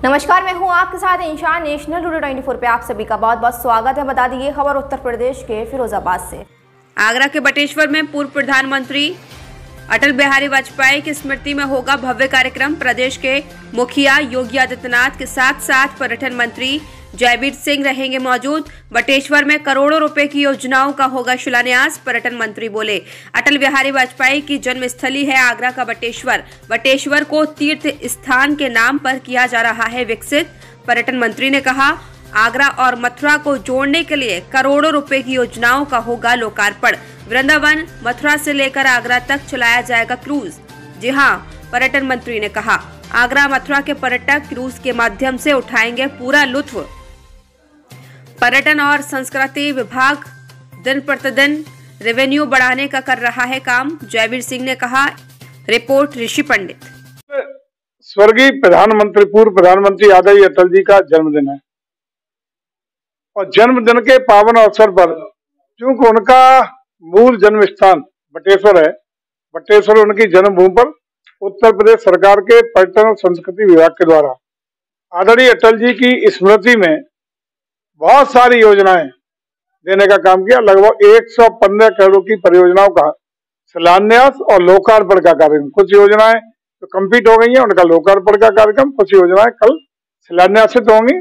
नमस्कार, मैं हूं आपके साथ इंशान। नेशनल टुडे 24 पे आप सभी का बहुत बहुत स्वागत है। बता दी ये खबर उत्तर प्रदेश के फिरोजाबाद से। आगरा के बटेश्वर में पूर्व प्रधानमंत्री अटल बिहारी वाजपेयी की स्मृति में होगा भव्य कार्यक्रम। प्रदेश के मुखिया योगी आदित्यनाथ के साथ साथ पर्यटन मंत्री जयवीर सिंह रहेंगे मौजूद। बटेश्वर में करोड़ों रुपए की योजनाओं का होगा शिलान्यास। पर्यटन मंत्री बोले, अटल बिहारी वाजपेयी की जन्मस्थली है आगरा का बटेश्वर। बटेश्वर को तीर्थ स्थान के नाम पर किया जा रहा है विकसित। पर्यटन मंत्री ने कहा, आगरा और मथुरा को जोड़ने के लिए करोड़ों रुपए की योजनाओं का होगा लोकार्पण। वृंदावन मथुरा से लेकर आगरा तक चलाया जाएगा क्रूज। जी हां, पर्यटन मंत्री ने कहा, आगरा मथुरा के पर्यटक क्रूज के माध्यम से उठाएंगे पूरा लुत्फ। पर्यटन और संस्कृति विभाग दिन प्रतिदिन रेवेन्यू बढ़ाने का कर रहा है काम। जयवीर सिंह ने कहा। रिपोर्ट ऋषि पंडित। स्वर्गीय प्रधानमंत्री पूर्व प्रधानमंत्री आदरणीय अटल जी का जन्मदिन है और जन्मदिन के पावन अवसर पर क्योंकि उनका मूल जन्म स्थान बटेश्वर है, बटेश्वर उनकी जन्मभूमि पर उत्तर प्रदेश सरकार के पर्यटन और संस्कृति विभाग के द्वारा आदरणीय अटल जी की स्मृति में बहुत सारी योजनाएं देने का काम किया। लगभग 115 करोड़ की परियोजनाओं का शिलान्यास और लोकार्पण का कार्यक्रम। कुछ योजनाएं तो कंप्लीट हो गई हैं, उनका लोकार्पण का कार्यक्रम, कुछ योजनाएं कल शिलान्यासित होंगी।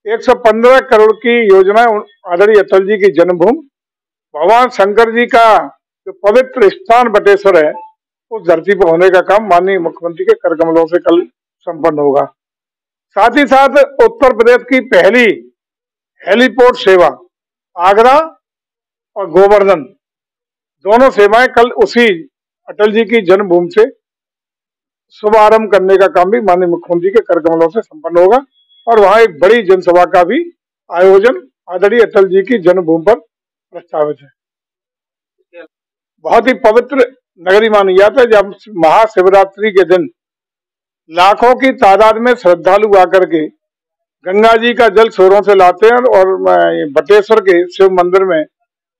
115 करोड़ की योजनाएं आदरणीय अटल जी की जन्मभूमि भगवान शंकर जी का जो पवित्र स्थान बटेश्वर है उस धरती पर होने का काम माननीय मुख्यमंत्री के कर कमलों से कल संपन्न होगा। साथ ही साथ उत्तर प्रदेश की पहली हेलीपोर्ट सेवा आगरा और गोवर्धन दोनों सेवाएं कल उसी अटल जी की जन्मभूमि से शुभारंभ करने का काम भी माननीय मुख्यमंत्री के कर कमलों से संपन्न होगा और वहां एक बड़ी जनसभा का भी आयोजन आदरणीय अटल जी की जन्मभूमि पर प्रस्तावित है। बहुत ही पवित्र नगरी मानी जाता है। जब महाशिवरात्रि के दिन लाखों की तादाद में श्रद्धालु आकर के गंगा जी का जल छोरों से लाते हैं और बटेश्वर के शिव मंदिर में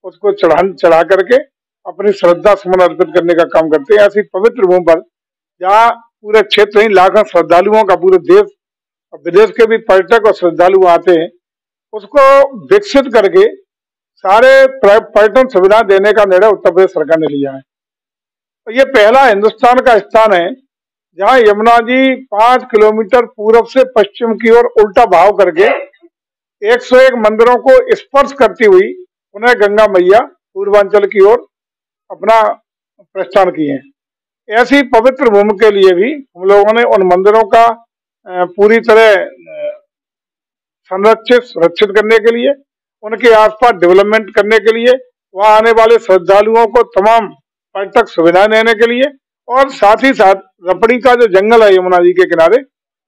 उसको चढ़ा करके अपनी श्रद्धा सुमन अर्पित करने का काम करते हैं। ऐसी पवित्र भूमि पर जहाँ पूरे क्षेत्र ही लाखों श्रद्धालुओं का पूरे देश और विदेश के भी पर्यटक और श्रद्धालु आते हैं, उसको विकसित करके सारे पर्यटन सुविधा देने का निर्णय उत्तर प्रदेश सरकार ने लिया है। तो ये पहला हिंदुस्तान का स्थान है जहां यमुना जी 5 किलोमीटर पूर्व से पश्चिम की ओर उल्टा बहाव करके 101 मंदिरों को स्पर्श करती हुई उन्हें गंगा मैया पूर्वांचल की ओर अपना प्रस्थान किए हैं। ऐसी पवित्र भूमि के लिए भी हम लोगों ने उन मंदिरों का पूरी तरह सुरक्षित करने के लिए, उनके आसपास डेवलपमेंट करने के लिए, वहां आने वाले श्रद्धालुओं को तमाम पर्यटक सुविधाएं देने के लिए और साथ ही साथ रपड़ी का जो जंगल है यमुना जी के किनारे,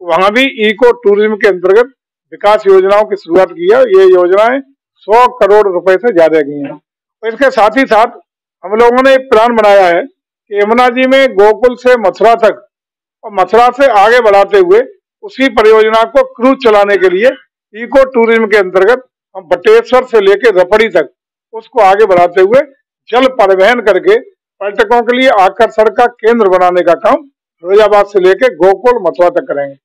वहां भी इको टूरिज्म के अंतर्गत विकास योजनाओं की शुरुआत की है। ये योजनाएं 100 करोड़ रुपए से ज्यादा की हैं। और इसके साथ ही साथ हम लोगों ने एक प्लान बनाया है कि यमुना जी में गोकुल से मथुरा तक और मथुरा से आगे बढ़ाते हुए उसी परियोजना को क्रूज चलाने के लिए इको टूरिज्म के अंतर्गत हम बटेश्वर से लेकर रपड़ी तक उसको आगे बढ़ाते हुए जल परिवहन करके पर्यटकों के लिए आकर्षण का केंद्र बनाने का काम फिरोजाबाद से लेकर गोकुल मथुरा तक करेंगे।